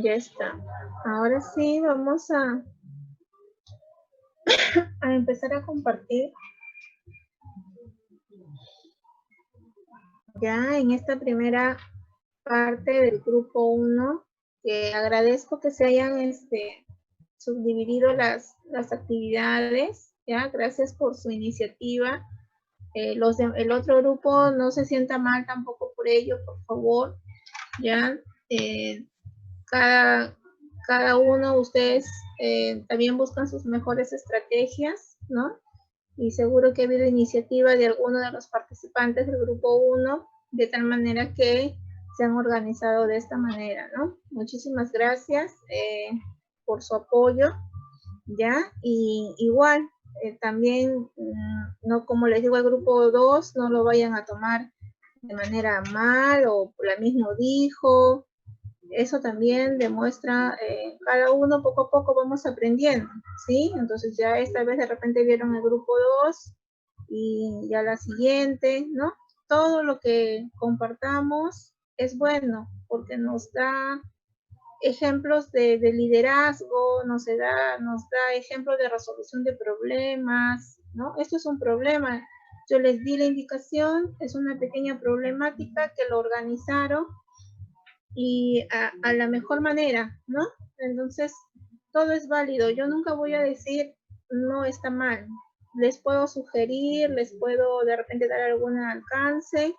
Ya está. Ahora sí vamos a empezar a compartir. Ya en esta primera parte del grupo 1, que agradezco que se hayan subdividido las actividades, ya, gracias por su iniciativa. El otro grupo no se sienta mal tampoco por ello, por favor, ya, cada uno de ustedes también buscan sus mejores estrategias, ¿no? Y seguro que ha habido iniciativa de alguno de los participantes del grupo 1, de tal manera que se han organizado de esta manera, ¿no? Muchísimas gracias por su apoyo, ¿ya? Y igual, también, no, como les digo al grupo 2, no lo vayan a tomar de manera mal o la mismo dijo. Eso también demuestra, cada uno poco a poco vamos aprendiendo, ¿sí? Entonces ya esta vez de repente vieron el grupo 2 y ya la siguiente, ¿no? Todo lo que compartamos es bueno porque nos da ejemplos de liderazgo, nos da ejemplos de resolución de problemas, ¿no? Esto es un problema. Yo les di la indicación, es una pequeña problemática que lo organizaron y a la mejor manera, ¿no? Entonces, todo es válido. Yo nunca voy a decir, no está mal. Les puedo sugerir, les puedo de repente dar algún alcance.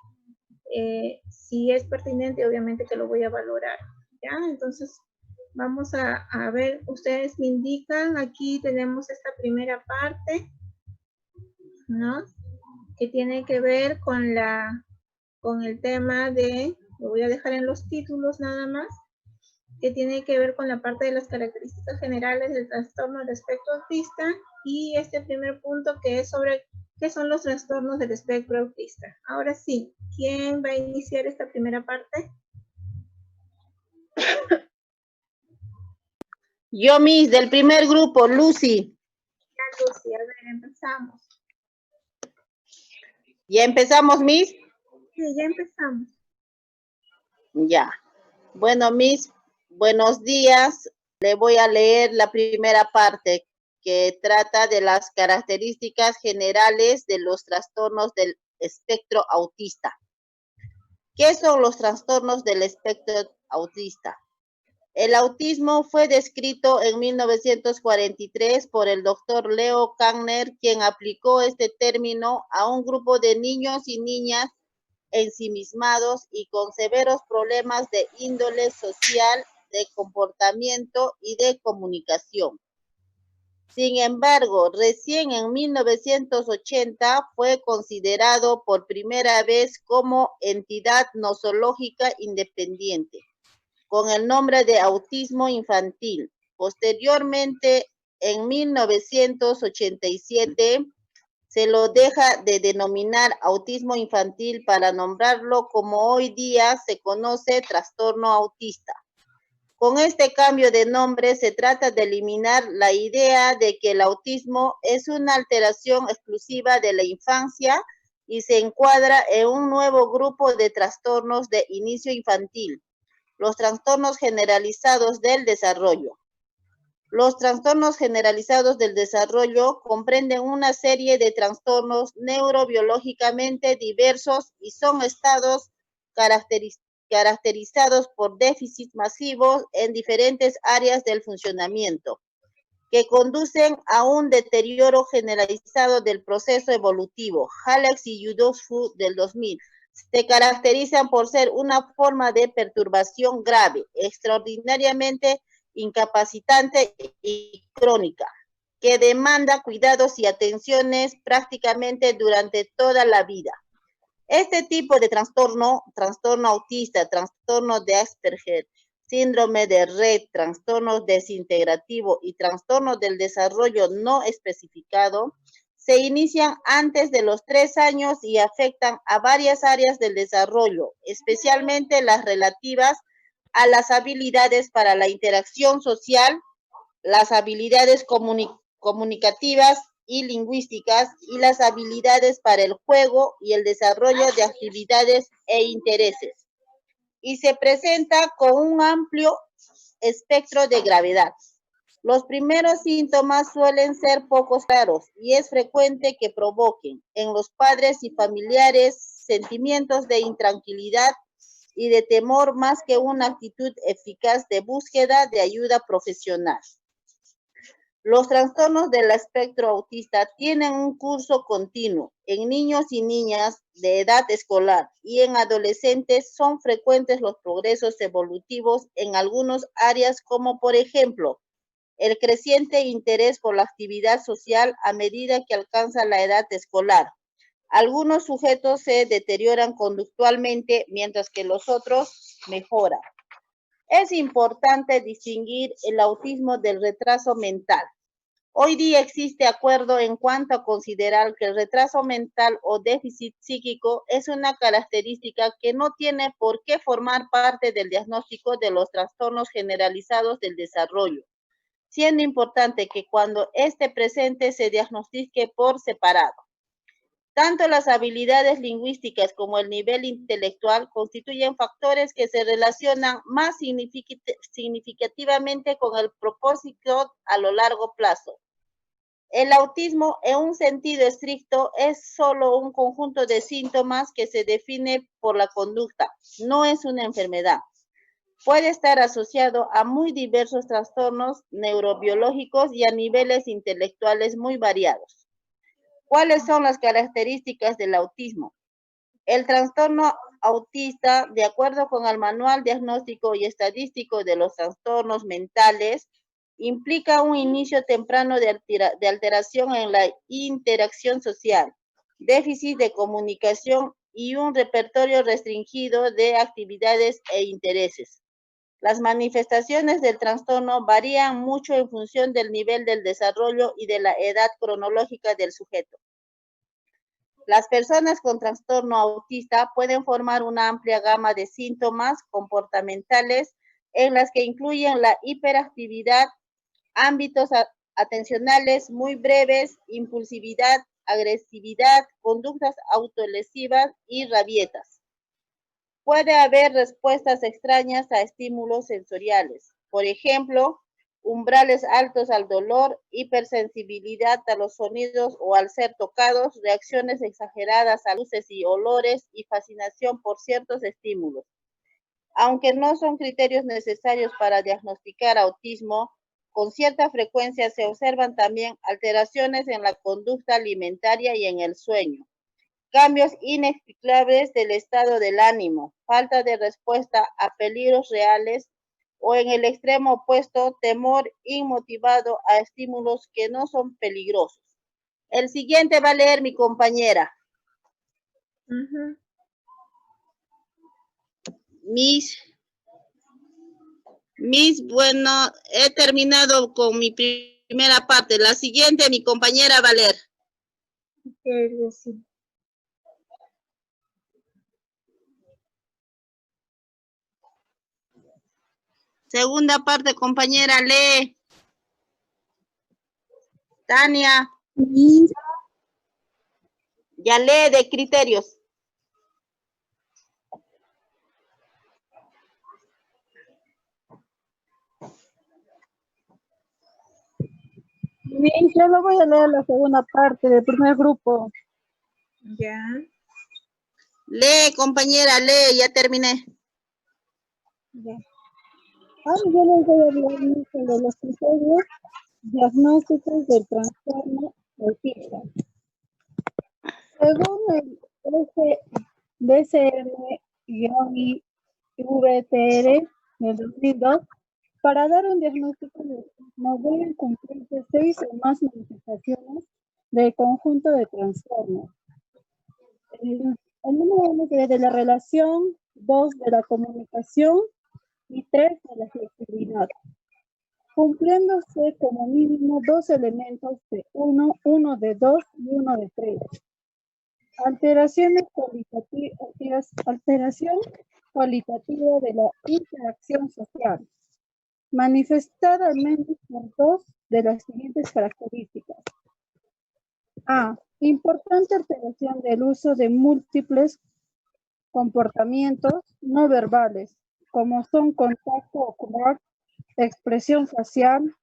Si es pertinente, obviamente que lo voy a valorar, ¿ya? Entonces, vamos a ver, ustedes me indican, aquí tenemos esta primera parte, ¿no? Que tiene que ver con el tema de, lo voy a dejar en los títulos nada más, que tiene que ver con la parte de las características generales del trastorno del espectro autista, y este primer punto que es sobre qué son los trastornos del espectro autista. Ahora sí, ¿quién va a iniciar esta primera parte? Yo, Miss, del primer grupo, Lucy. Ya, Lucy, a ver, empezamos. ¿Ya empezamos, Miss? Sí, ya empezamos. Ya. Bueno, Miss, buenos días. Le voy a leer la primera parte que trata de las características generales de los trastornos del espectro autista. ¿Qué son los trastornos del espectro autista? El autismo fue descrito en 1943 por el doctor Leo Kanner, quien aplicó este término a un grupo de niños y niñas ensimismados y con severos problemas de índole social, de comportamiento y de comunicación. Sin embargo, recién en 1980 fue considerado por primera vez como entidad nosológica independiente, con el nombre de autismo infantil. Posteriormente, en 1987, se lo deja de denominar autismo infantil para nombrarlo como hoy día se conoce trastorno autista. Con este cambio de nombre se trata de eliminar la idea de que el autismo es una alteración exclusiva de la infancia y se encuadra en un nuevo grupo de trastornos de inicio infantil, los trastornos generalizados del desarrollo. Los trastornos generalizados del desarrollo comprenden una serie de trastornos neurobiológicamente diversos y son estados caracterizados por déficits masivos en diferentes áreas del funcionamiento, que conducen a un deterioro generalizado del proceso evolutivo. Halex y Yudofsky del 2000. Se caracterizan por ser una forma de perturbación grave, extraordinariamente incapacitante y crónica, que demanda cuidados y atenciones prácticamente durante toda la vida. Este tipo de trastorno autista, trastorno de Asperger, síndrome de Rett, trastorno desintegrativo y trastorno del desarrollo no especificado, se inician antes de los 3 años y afectan a varias áreas del desarrollo, especialmente las relativas a las habilidades para la interacción social, las habilidades comunicativas y lingüísticas y las habilidades para el juego y el desarrollo de actividades e intereses. Y se presenta con un amplio espectro de gravedad. Los primeros síntomas suelen ser poco claros y es frecuente que provoquen en los padres y familiares sentimientos de intranquilidad y de temor más que una actitud eficaz de búsqueda de ayuda profesional. Los trastornos del espectro autista tienen un curso continuo. En niños y niñas de edad escolar y en adolescentes son frecuentes los progresos evolutivos en algunas áreas como por ejemplo, el creciente interés por la actividad social a medida que alcanza la edad escolar. Algunos sujetos se deterioran conductualmente mientras que los otros mejoran. Es importante distinguir el autismo del retraso mental. Hoy día existe acuerdo en cuanto a considerar que el retraso mental o déficit psíquico es una característica que no tiene por qué formar parte del diagnóstico de los trastornos generalizados del desarrollo, siendo importante que cuando esté presente se diagnostique por separado. Tanto las habilidades lingüísticas como el nivel intelectual constituyen factores que se relacionan más significativamente con el propósito a lo largo plazo. El autismo, en un sentido estricto, es solo un conjunto de síntomas que se define por la conducta, no es una enfermedad. Puede estar asociado a muy diversos trastornos neurobiológicos y a niveles intelectuales muy variados. ¿Cuáles son las características del autismo? El trastorno autista, de acuerdo con el Manual Diagnóstico y Estadístico de los Trastornos Mentales, implica un inicio temprano de alteración en la interacción social, déficit de comunicación y un repertorio restringido de actividades e intereses. Las manifestaciones del trastorno varían mucho en función del nivel del desarrollo y de la edad cronológica del sujeto. Las personas con trastorno autista pueden formar una amplia gama de síntomas comportamentales en las que incluyen la hiperactividad, ámbitos atencionales muy breves, impulsividad, agresividad, conductas autolesivas y rabietas. Puede haber respuestas extrañas a estímulos sensoriales, por ejemplo, umbrales altos al dolor, hipersensibilidad a los sonidos o al ser tocados, reacciones exageradas a luces y olores y fascinación por ciertos estímulos. Aunque no son criterios necesarios para diagnosticar autismo, con cierta frecuencia se observan también alteraciones en la conducta alimentaria y en el sueño, cambios inexplicables del estado del ánimo, falta de respuesta a peligros reales o en el extremo opuesto, temor inmotivado a estímulos que no son peligrosos. El siguiente va a leer mi compañera. Bueno, he terminado con mi primera parte. La siguiente, mi compañera va a leer. Sí. Segunda parte, compañera, lee. Tania. Sí. Ya lee de criterios. Bien, solo voy a leer la segunda parte del primer grupo. Ya. Lee, compañera, lee, ya terminé. Ya. Ahora yo les voy a hablar sobre los criterios diagnósticos del trastorno autista. Según el DSM-IVTR del 2002, para dar un diagnóstico de autismo deben cumplirse 6 o más manifestaciones del conjunto de trastornos. El número 1 de la relación, 2 de la comunicación y 3 de la flexibilidad, cumpliéndose como mínimo 2 elementos de 1, 1 de 2 y 1 de 3. Alteración cualitativa de la interacción social, manifestada al menos por 2 de las siguientes características. A. Importante alteración del uso de múltiples comportamientos no verbales, como son contacto ocular, expresión facial,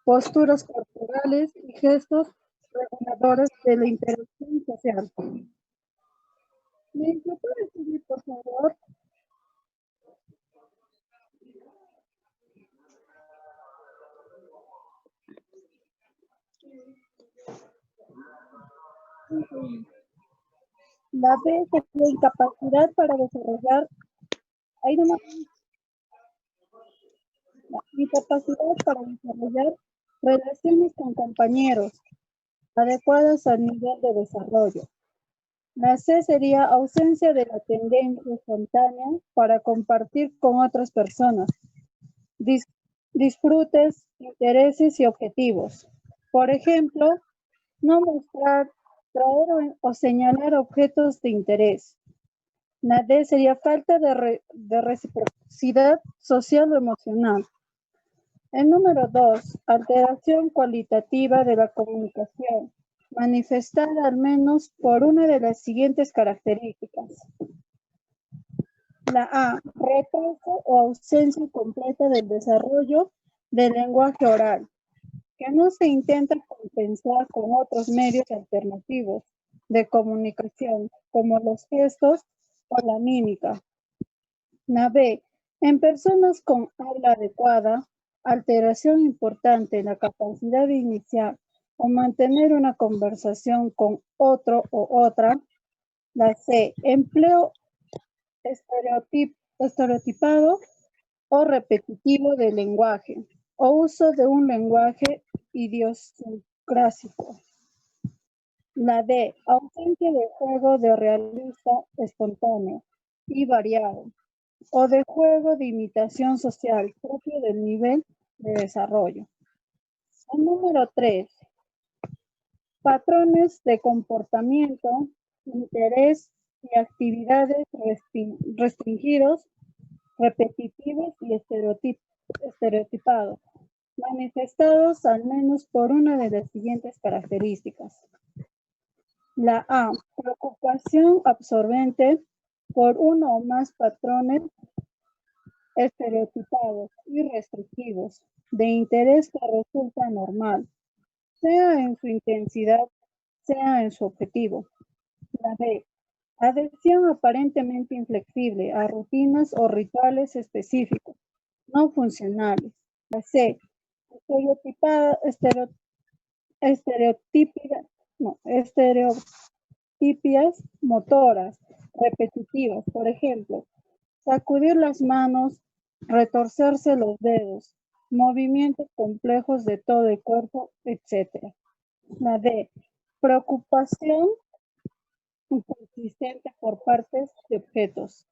posturas corporales y gestos reguladores de la interacción social. ¿Me puede escribir, por favor? La B es la incapacidad para desarrollar, ahí nomás, la incapacidad para desarrollar relaciones con compañeros adecuadas al nivel de desarrollo. La C sería ausencia de la tendencia espontánea para compartir con otras personas, disfrutes, intereses y objetivos. Por ejemplo, no mostrar, traer o señalar objetos de interés. La D sería falta de reciprocidad social o emocional. El número 2, alteración cualitativa de la comunicación, manifestada al menos por una de las siguientes características. La A, retraso o ausencia completa del desarrollo del lenguaje oral, que no se intenta compensar con otros medios alternativos de comunicación, como los gestos o la mímica. La B, en personas con habla adecuada, alteración importante en la capacidad de iniciar o mantener una conversación con otro o otra. La C, empleo estereotipado o repetitivo del lenguaje o uso de un lenguaje idiosincrásico. La D, ausencia de juego de realista espontáneo y variado o de juego de imitación social propio del nivel de desarrollo. El número 3, patrones de comportamiento, interés y actividades restringidos, repetitivos y estereotipados, manifestados al menos por una de las siguientes características. La A, preocupación absorbente por uno o más patrones estereotipados y restrictivos de interés que resulta normal, sea en su intensidad, sea en su objetivo. La B, adhesión aparentemente inflexible a rutinas o rituales específicos, no funcionales. La C, estereotipias motoras repetitivas, por ejemplo, sacudir las manos, retorcerse los dedos, movimientos complejos de todo el cuerpo, etc. La D, preocupación consistente por partes de objetos.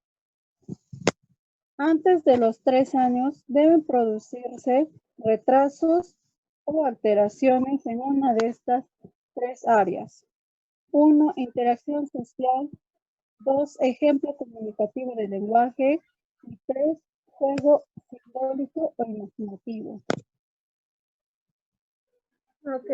Antes de los 3 años deben producirse retrasos o alteraciones en una de estas 3 áreas. 1, interacción social. 2, ejemplo comunicativo del lenguaje. Y 3, juego simbólico o imaginativo. Ok.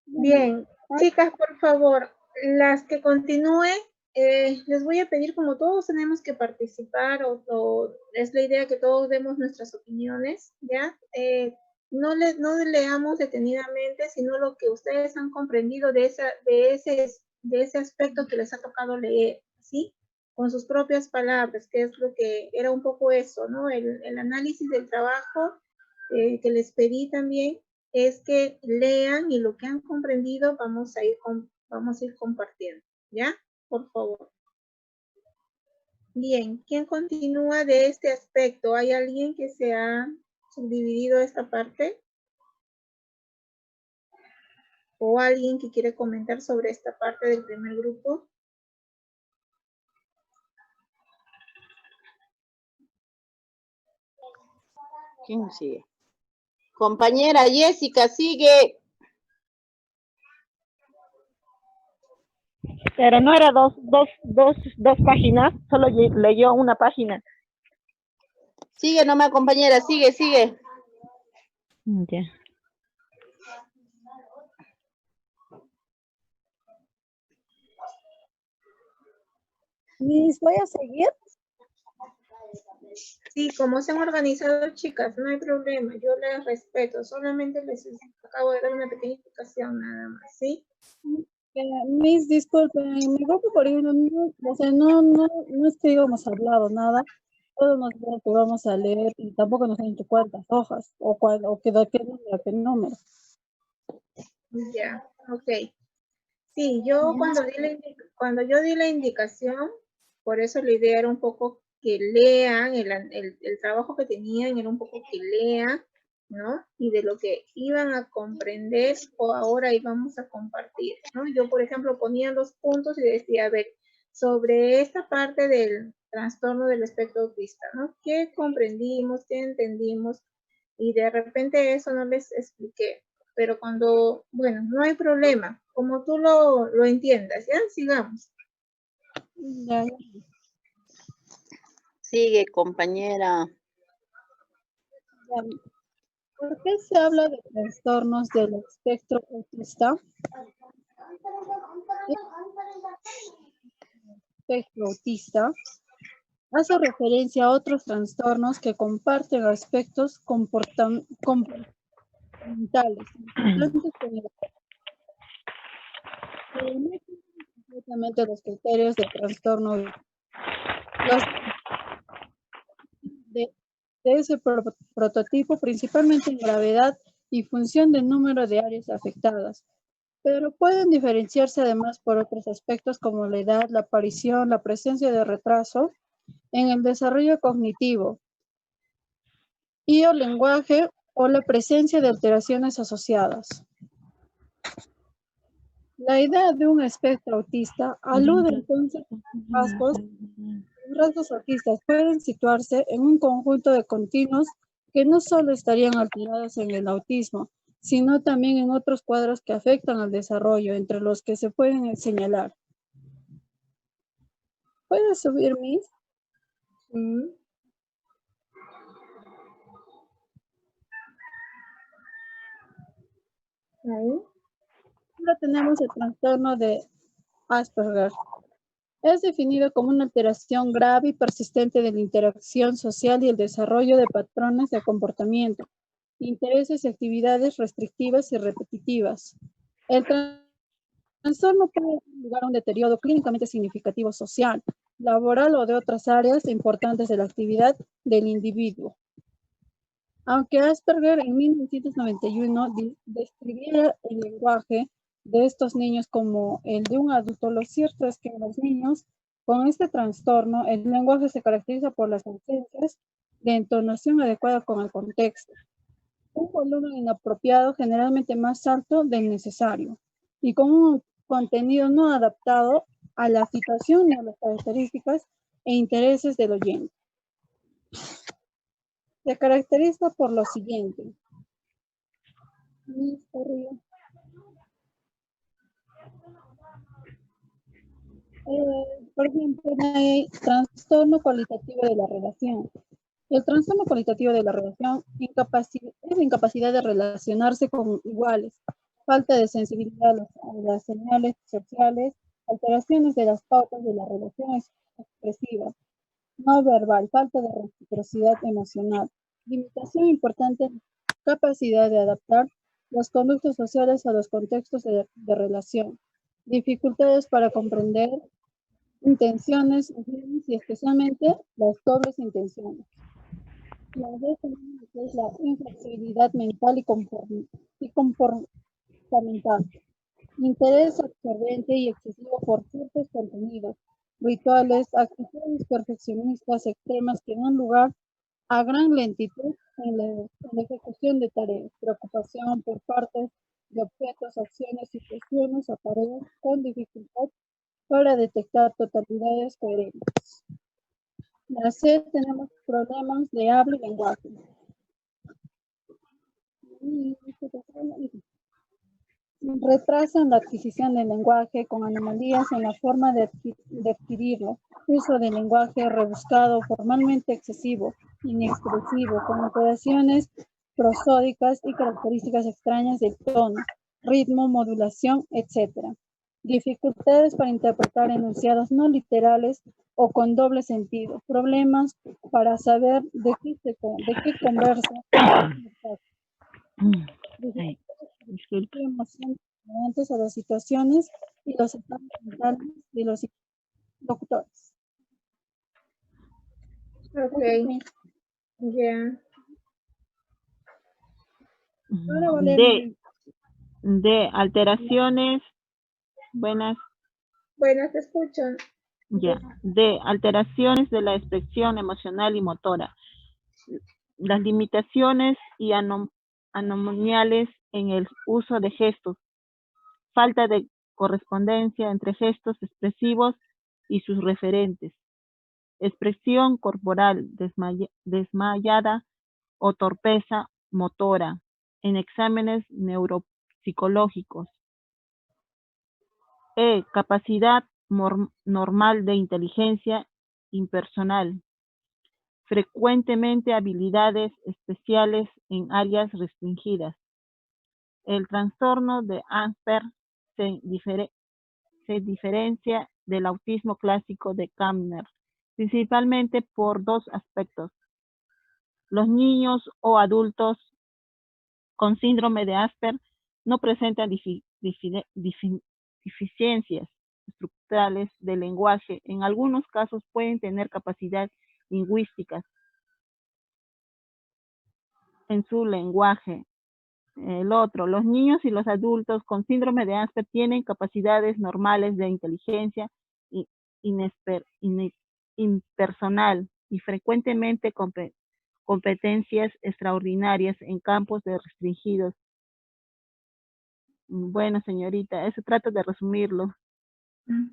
Bien, chicas, por favor, las que continúen, les voy a pedir, como todos tenemos que participar, o es la idea que todos demos nuestras opiniones, ¿ya? No leamos detenidamente, sino lo que ustedes han comprendido de ese aspecto que les ha tocado leer, ¿sí? Con sus propias palabras, que es lo que era un poco eso, ¿no? El análisis del trabajo que les pedí también es que lean y lo que han comprendido vamos a ir compartiendo, ¿ya? Por favor. Bien, ¿quién continúa de este aspecto? ¿Hay alguien que se ha subdividido esta parte? ¿O alguien que quiere comentar sobre esta parte del primer grupo? ¿Quién sigue? Compañera Jessica, sigue. Pero no era dos páginas, solo leyó una página. Sigue nomás, compañera, sigue. Ya. Miss, ¿voy a seguir? Sí, como se han organizado, chicas, no hay problema, yo les respeto, solamente les acabo de dar una pequeña explicación nada más, ¿sí? Miss, disculpen, en mi grupo, por ejemplo, no, o sea, no es que digamos hablado nada, todos nos dijeron que vamos a leer y tampoco nos han dicho cuántas hojas o que de qué número a qué número. Ya, ok. Sí, yo cuando yo di la indicación, por eso la idea era un poco que lean, el trabajo que tenían era un poco que lean, ¿no? Y de lo que iban a comprender o ahora íbamos a compartir, ¿no? Yo, por ejemplo, ponía los puntos y decía, a ver, sobre esta parte del trastorno del espectro autista, ¿no? ¿Qué comprendimos, qué entendimos? Y de repente eso no les expliqué. Pero cuando, bueno, no hay problema, como tú lo entiendas, ¿ya? Sigamos. Ya, ya. Sigue, compañera. Ya. ¿Por qué se habla de trastornos del espectro autista? El espectro autista hace referencia a otros trastornos que comparten aspectos comportamentales importantes con el pero no cumplen completamente los criterios de trastorno. Los de ese prototipo, principalmente en gravedad y función del número de áreas afectadas, pero pueden diferenciarse además por otros aspectos como la edad, la aparición, la presencia de retraso en el desarrollo cognitivo y el lenguaje o la presencia de alteraciones asociadas. La idea de un espectro autista alude entonces a rasgos autistas pueden situarse en un conjunto de continuos que no solo estarían alterados en el autismo, sino también en otros cuadros que afectan al desarrollo, entre los que se pueden señalar. ¿Puedes subir, Miss? Ahí. Ahora tenemos el trastorno de Asperger. Es definido como una alteración grave y persistente de la interacción social y el desarrollo de patrones de comportamiento, intereses y actividades restrictivas y repetitivas. El trastorno puede dar lugar a un deterioro clínicamente significativo social, laboral o de otras áreas importantes de la actividad del individuo. Aunque Asperger en 1991 describiera el lenguaje de estos niños como el de un adulto, lo cierto es que en los niños con este trastorno el lenguaje se caracteriza por las ausencias de entonación adecuada con el contexto, un volumen inapropiado generalmente más alto del necesario y con un contenido no adaptado a la situación ni a las características e intereses del oyente. Se caracteriza por lo siguiente. Por ejemplo, hay trastorno cualitativo de la relación. El trastorno cualitativo de la relación es la incapacidad de relacionarse con iguales, falta de sensibilidad a las señales sociales, alteraciones de las pautas de la relación expresiva, no verbal, falta de reciprocidad emocional, limitación importante en capacidad de adaptar las conductas sociales a los contextos de relación, dificultades para comprender intenciones y especialmente las dobles intenciones. La D es la inflexibilidad mental y comportamental. Interés absorbente y excesivo por ciertos contenidos, rituales, actitudes perfeccionistas extremas que dan lugar a gran lentitud en la ejecución de tareas, preocupación por partes de objetos, acciones, situaciones o tareas con dificultad para detectar totalidades coherentes. La C, tenemos problemas de habla y lenguaje. Retrasan la adquisición del lenguaje con anomalías en la forma de adquirirlo, uso del lenguaje rebuscado, formalmente excesivo, inexpresivo, con operaciones prosódicas y características extrañas del tono, ritmo, modulación, etc. Dificultades para interpretar enunciados no literales o con doble sentido, problemas para saber de qué conversa, Ay, disculpe. emociones diferentes a las situaciones y los estados mentales de los doctores. Ok, ya. Ahora Valeria, De alteraciones, buenas, Bueno, te escucho. ya, de alteraciones de la expresión emocional y motora. Las limitaciones y anomalias en el uso de gestos, falta de correspondencia entre gestos expresivos y sus referentes, expresión corporal desmayada o torpeza motora en exámenes neuropsicológicos, capacidad normal de inteligencia impersonal, frecuentemente habilidades especiales en áreas restringidas. El trastorno de Asperger se diferencia del autismo clásico de Kamner, principalmente por dos aspectos. Los niños o adultos con síndrome de Asperger no presentan deficiencias estructurales del lenguaje. En algunos casos pueden tener capacidad lingüística en su lenguaje. El otro, los niños y los adultos con síndrome de Asperger tienen capacidades normales de inteligencia impersonal y frecuentemente competencias extraordinarias en campos restringidos. Bueno, señorita, eso trato de resumirlo.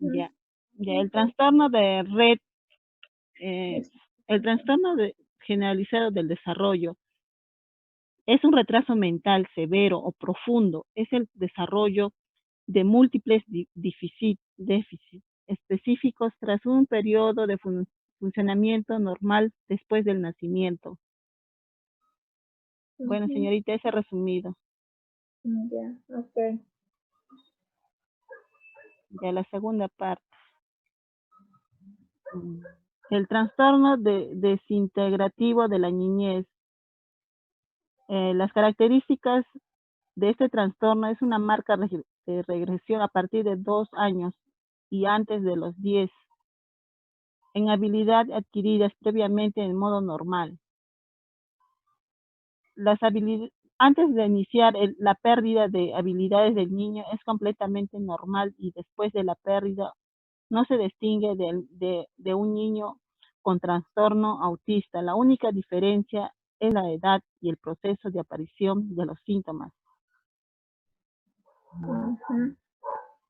Ya, el trastorno de red, el trastorno generalizado del desarrollo es un retraso mental severo o profundo. Es el desarrollo de múltiples déficits específicos tras un periodo de funcionamiento normal después del nacimiento. Bueno, señorita, ese resumido. Ya, ok. Ya la segunda parte. El trastorno desintegrativo de la niñez. Las características de este trastorno es una marca de regresión a partir de 2 años y antes de los 10, en habilidades adquiridas previamente en modo normal. Antes de iniciar la pérdida de habilidades del niño es completamente normal y después de la pérdida no se distingue de un niño con trastorno autista. La única diferencia es la edad y el proceso de aparición de los síntomas.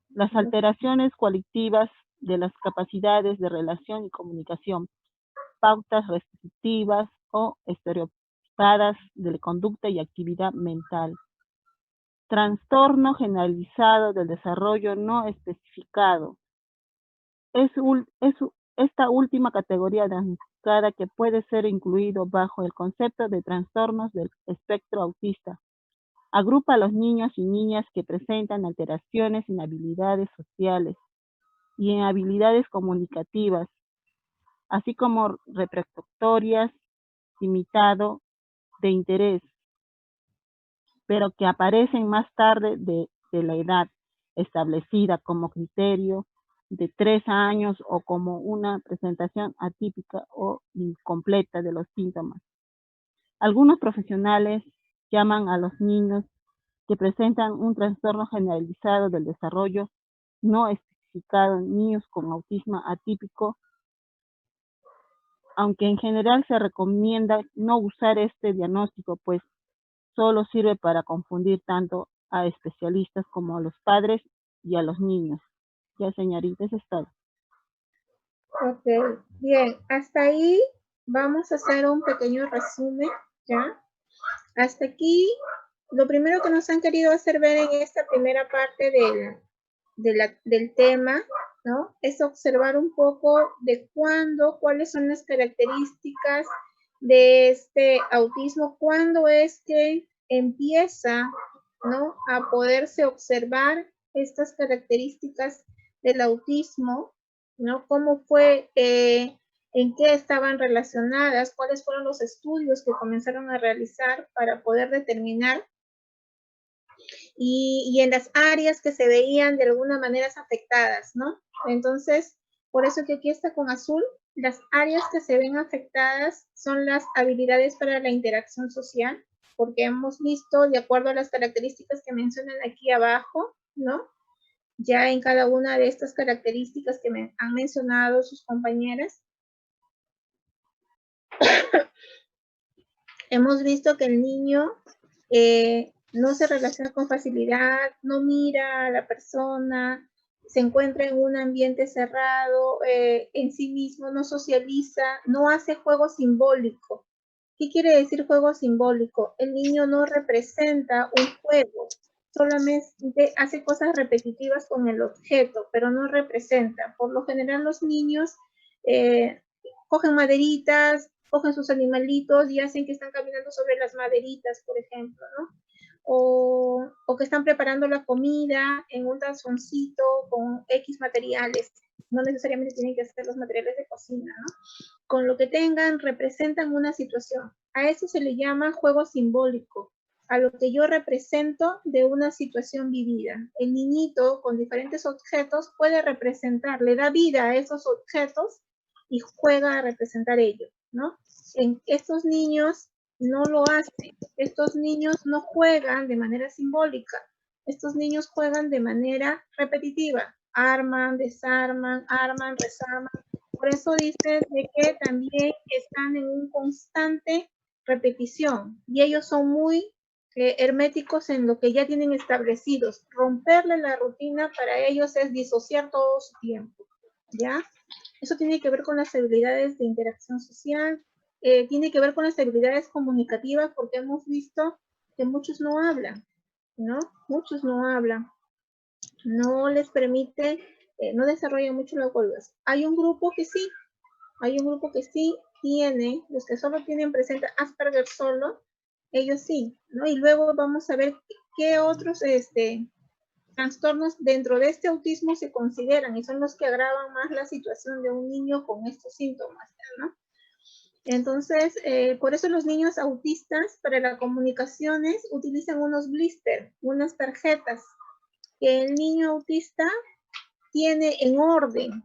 Las alteraciones colectivas de las capacidades de relación y comunicación, pautas restrictivas o estereotipadas de conducta y actividad mental. Trastorno generalizado del desarrollo no especificado. Esta última categoría diagnosticada que puede ser incluido bajo el concepto de trastornos del espectro autista. Agrupa a los niños y niñas que presentan alteraciones en habilidades sociales y en habilidades comunicativas, así como reproductorias, limitado de interés, pero que aparecen más tarde de la edad establecida como criterio de 3 años o como una presentación atípica o incompleta de los síntomas. Algunos profesionales llaman a los niños que presentan un trastorno generalizado del desarrollo no especificado en niños con autismo atípico, aunque en general se recomienda no usar este diagnóstico, pues solo sirve para confundir tanto a especialistas como a los padres y a los niños. Ya, señorita, eso es todo. Ok, bien, hasta ahí vamos a hacer un pequeño resumen, ¿ya? Hasta aquí, lo primero que nos han querido hacer ver en esta primera parte del tema, ¿no? Es observar un poco de cuáles son las características de este autismo, cuándo es que empieza, ¿no? A poderse observar estas características del autismo, ¿no? ¿Cómo fue, en qué estaban relacionadas, cuáles fueron los estudios que comenzaron a realizar para poder determinar y en las áreas que se veían de alguna manera afectadas, ¿no? Entonces, por eso que aquí está con azul, las áreas que se ven afectadas son las habilidades para la interacción social, porque hemos visto, de acuerdo a las características que mencionan aquí abajo, ¿no? Ya en cada una de estas características que me han mencionado sus compañeras, hemos visto que el niño no se relaciona con facilidad, no mira a la persona, se encuentra en un ambiente cerrado, en sí mismo, no socializa, no hace juego simbólico. ¿Qué quiere decir juego simbólico? El niño no representa un juego, solamente hace cosas repetitivas con el objeto, pero no representa. Por lo general los niños cogen maderitas, cogen sus animalitos y hacen que están caminando sobre las maderitas, por ejemplo, ¿no? O que están preparando la comida en un tazoncito con X materiales. No necesariamente tienen que ser los materiales de cocina, ¿no? Con lo que tengan, representan una situación. A eso se le llama juego simbólico, a lo que yo represento de una situación vivida. El niñito con diferentes objetos puede representar, le da vida a esos objetos y juega a representar ellos, ¿no? En estos niños no lo hacen. Estos niños no juegan de manera simbólica. Estos niños juegan de manera repetitiva. Arman, desarman, arman, desarman. Por eso dice de que también están en un constante repetición y ellos son muy herméticos en lo que ya tienen establecidos. Romperle la rutina para ellos es disociar todo su tiempo, ¿ya? Eso tiene que ver con las habilidades de interacción social, tiene que ver con las habilidades comunicativas, porque hemos visto que muchos no hablan, ¿no? Muchos no hablan. No les permite, no desarrollan mucho la comunicación. Hay un grupo que sí tiene, los que solo tienen presente Asperger solo, ellos sí, ¿no? Y luego vamos a ver qué otros trastornos dentro de este autismo se consideran y son los que agravan más la situación de un niño con estos síntomas, ¿no? Entonces, por eso los niños autistas para las comunicaciones utilizan unos blister, unas tarjetas que el niño autista tiene en orden,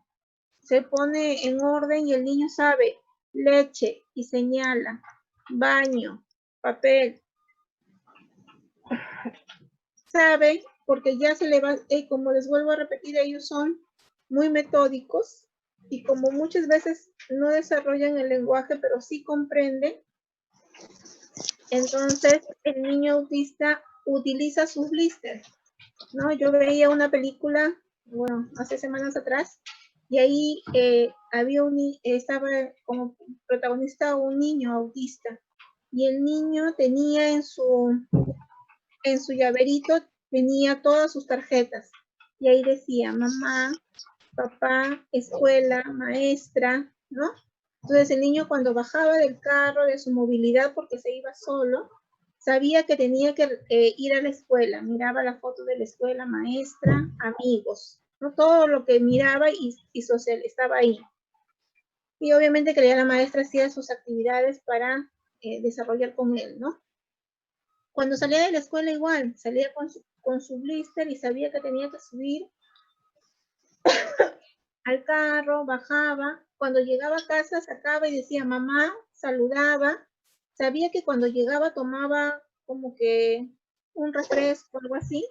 se pone en orden y el niño sabe leche y señala, baño, papel, sabe porque ya se le va, como les vuelvo a repetir, ellos son muy metódicos y como muchas veces no desarrollan el lenguaje, pero sí comprenden, entonces el niño autista utiliza sus blisters, ¿no? Yo veía una película, bueno, hace semanas atrás, y ahí estaba como protagonista un niño autista, y el niño tenía en su llaverito, tenía todas sus tarjetas, y ahí decía mamá, papá, escuela, maestra, ¿no? Entonces el niño cuando bajaba del carro, de su movilidad, porque se iba solo, sabía que tenía que ir a la escuela, miraba la foto de la escuela, maestra, amigos, ¿no? Todo lo que miraba y social estaba ahí. Y obviamente que ya la maestra hacía sus actividades para desarrollar con él, ¿no? Cuando salía de la escuela igual, salía con su blister y sabía que tenía que subir al carro, bajaba, cuando llegaba a casa sacaba y decía mamá, saludaba, sabía que cuando llegaba tomaba como que un refresco o algo así,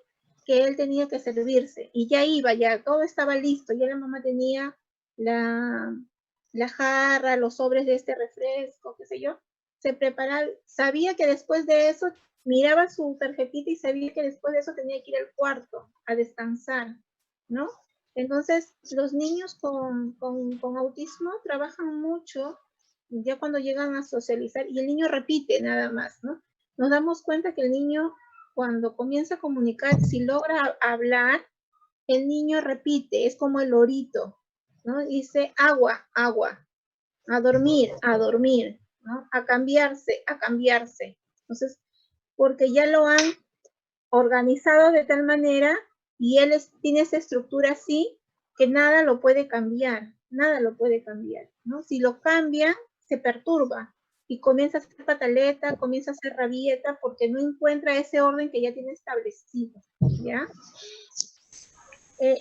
que él tenía que servirse y ya iba, ya todo estaba listo, ya la mamá tenía la jarra, los sobres de este refresco, qué sé yo, se preparaba, sabía que después de eso miraba su tarjetita y sabía que después de eso tenía que ir al cuarto a descansar, ¿no? Entonces, los niños con autismo trabajan mucho ya cuando llegan a socializar y el niño repite nada más, ¿no? Nos damos cuenta que el niño cuando comienza a comunicar, si logra hablar, el niño repite, es como el lorito, ¿no? Dice agua, agua, a dormir, ¿no? A cambiarse, a cambiarse. Entonces, porque ya lo han organizado de tal manera y él tiene esa estructura así que nada lo puede cambiar, ¿no? Si lo cambia, se perturba y comienza a hacer pataleta, comienza a hacer rabieta porque no encuentra ese orden que ya tiene establecido, ¿ya?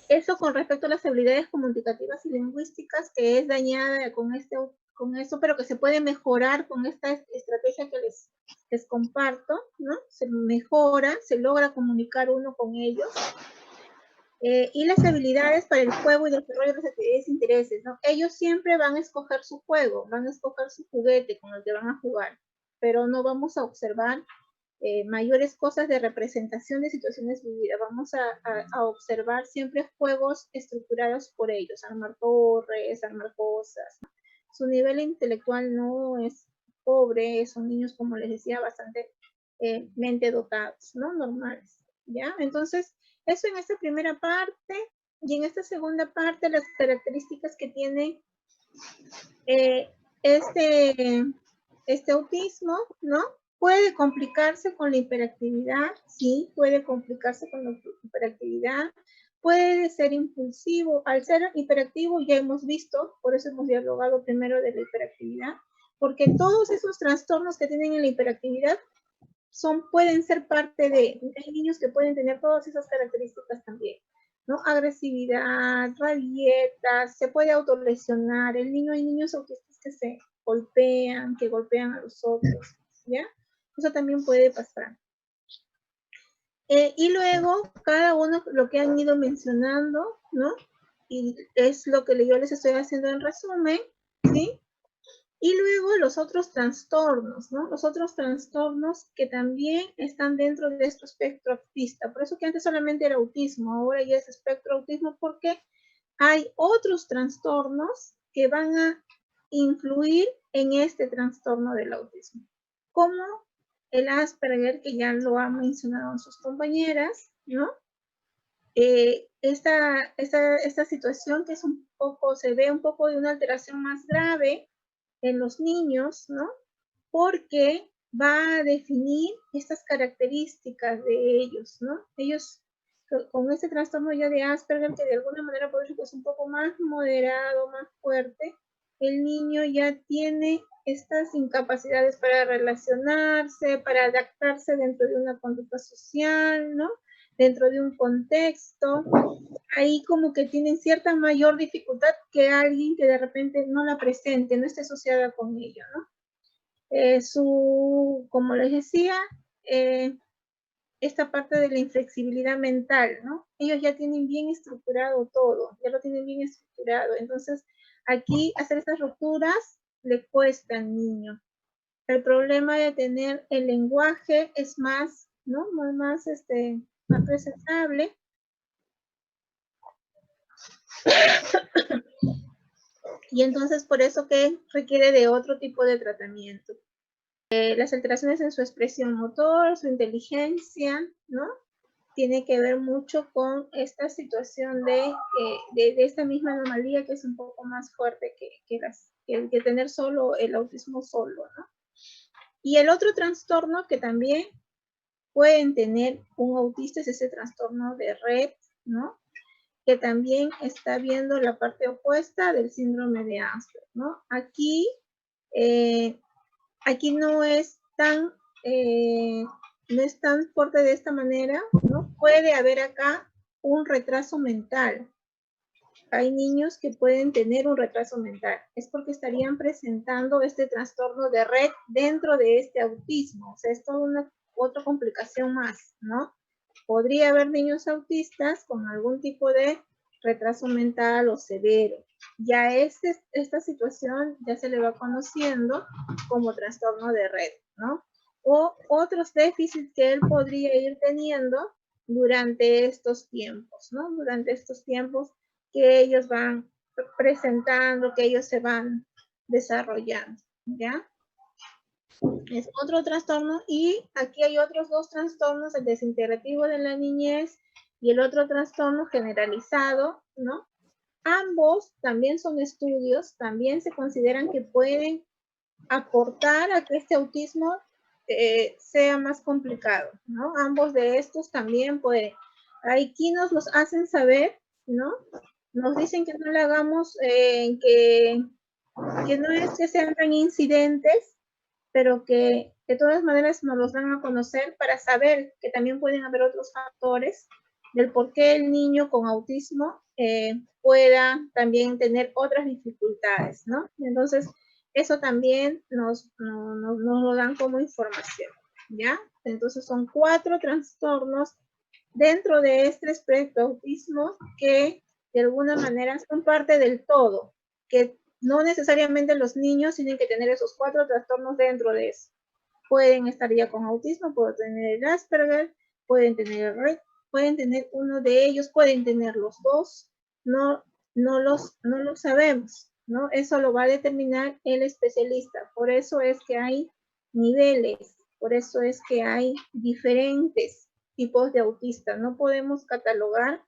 Eso con respecto a las habilidades comunicativas y lingüísticas, que es dañada con eso, pero que se puede mejorar con esta estrategia que les comparto, ¿no? Se mejora, se logra comunicar uno con ellos. Y las habilidades para el juego y desarrollo de las actividades e intereses, ¿no? Ellos siempre van a escoger su juego, van a escoger su juguete con el que van a jugar, pero no vamos a observar mayores cosas de representación de situaciones vividas. Vamos a observar siempre juegos estructurados por ellos, armar torres, armar cosas. Su nivel intelectual no es pobre, son niños, como les decía, bastante mente dotados, ¿no? Normales, ¿ya? Entonces, eso en esta primera parte, y en esta segunda parte, las características que tiene este autismo, ¿no? Puede complicarse con la hiperactividad, sí, puede complicarse con la hiperactividad, puede ser impulsivo. Al ser hiperactivo ya hemos visto, por eso hemos dialogado primero de la hiperactividad, porque todos esos trastornos que tienen en la hiperactividad pueden ser parte de, hay niños que pueden tener todas esas características también, ¿no? Agresividad, rabietas, se puede autolesionar. Hay niños autistas que se golpean, que golpean a los otros, ¿ya? Eso también puede pasar. Y luego, cada uno, lo que han ido mencionando, ¿no? Y es lo que yo les estoy haciendo en resumen, ¿sí? Y luego los otros trastornos, ¿no? Los otros trastornos que también están dentro de este espectro autista. Por eso que antes solamente era autismo, ahora ya es espectro autismo, porque hay otros trastornos que van a influir en este trastorno del autismo, como el Asperger, que ya lo han mencionado sus compañeras, ¿no? Esta situación que es un poco, se ve un poco de una alteración más grave en los niños, ¿no? Porque va a definir estas características de ellos, ¿no? Ellos, con este trastorno ya de Asperger, que de alguna manera por eso es un poco más moderado, más fuerte, el niño ya tiene estas incapacidades para relacionarse, para adaptarse dentro de una conducta social, ¿no? Dentro de un contexto, ahí como que tienen cierta mayor dificultad que alguien que de repente no la presente, no esté asociada con ello, ¿no? Como les decía, esta parte de la inflexibilidad mental, ¿no? Ellos ya tienen bien estructurado todo, ya lo tienen bien estructurado, entonces aquí hacer estas rupturas le cuesta al niño. El problema de tener el lenguaje es más, ¿no? Más presentable. Y entonces por eso que requiere de otro tipo de tratamiento. Las alteraciones en su expresión motor, su inteligencia, ¿no? Tiene que ver mucho con esta situación de esta misma anomalía que es un poco más fuerte que tener solo el autismo solo, ¿no? Y el otro trastorno que también pueden tener un autista es ese trastorno de Rett, ¿no? Que también está viendo la parte opuesta del síndrome de Asperger, ¿no? Aquí no es tan fuerte de esta manera, ¿no? Puede haber acá un retraso mental. Hay niños que pueden tener un retraso mental. Es porque estarían presentando este trastorno de Rett dentro de este autismo. O sea, es toda una otra complicación más, ¿no? Podría haber niños autistas con algún tipo de retraso mental o severo. Ya esta situación ya se le va conociendo como trastorno de Rett, ¿no? O otros déficits que él podría ir teniendo durante estos tiempos, ¿no? Durante estos tiempos que ellos van presentando, que ellos se van desarrollando, ¿ya? Es otro trastorno, y aquí hay otros dos trastornos, el desintegrativo de la niñez y el otro trastorno generalizado, ¿no? Ambos también son estudios, también se consideran que pueden aportar a que este autismo sea más complicado, ¿no? Ambos de estos también pueden. Aquí nos los hacen saber, ¿no? nos dicen que no le hagamos, que no es que sean tan incidentes, pero que de todas maneras nos los dan a conocer para saber que también pueden haber otros factores del por qué el niño con autismo pueda también tener otras dificultades, ¿no? Entonces, eso también nos lo dan como información, ¿ya? Entonces, son 4 trastornos dentro de este espectro autismo que de alguna manera son parte del todo, que no necesariamente los niños tienen que tener esos 4 trastornos dentro de eso. Pueden estar ya con autismo, pueden tener el Asperger, pueden tener el Rett, pueden tener uno de ellos, pueden tener los dos, no lo sabemos, ¿no? Eso lo va a determinar el especialista. Por eso es que hay niveles, por eso es que hay diferentes tipos de autistas. No podemos catalogar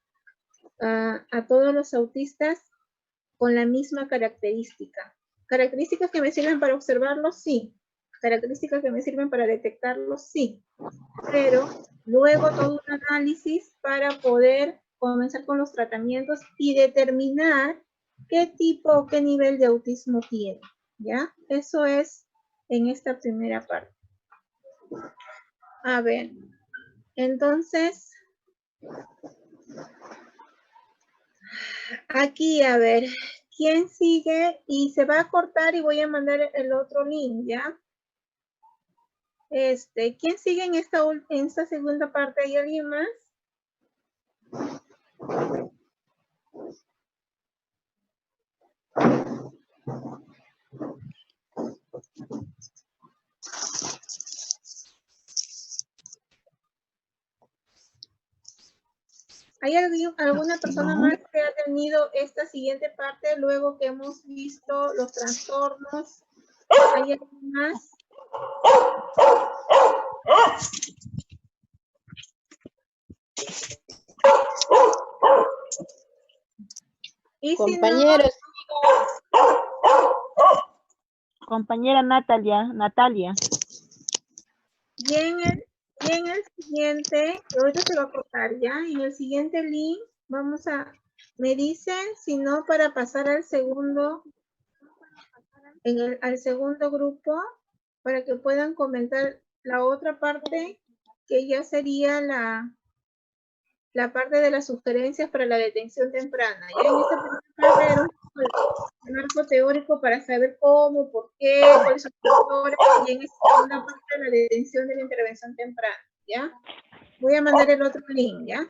a todos los autistas con la misma característica. ¿Características que me sirven para observarlos? Sí. ¿Características que me sirven para detectarlos? Sí. Pero luego todo un análisis para poder comenzar con los tratamientos y determinar qué tipo o qué nivel de autismo tiene. ¿Ya? Eso es en esta primera parte. A ver, entonces, aquí, a ver, ¿quién sigue? Y se va a cortar y voy a mandar el otro link, ¿ya? ¿Quién sigue en esta segunda parte? ¿Hay alguien más? ¿Hay alguna persona más que ha tenido esta siguiente parte luego que hemos visto los trastornos? ¿Hay alguien más? Y Compañeros, si no, Compañera Natalia. y en el siguiente, ahorita se va a cortar ya, en el siguiente link me dicen, si no, para pasar al segundo, al segundo grupo, para que puedan comentar la otra parte, que ya sería la parte de las sugerencias para la detención temprana. Ya en esta primera parte era un poco el marco teórico para saber cómo, por qué, cuáles son los factores, y en esta segunda parte la detención de la intervención temprana, ¿ya? Voy a mandar el otro link, ¿ya?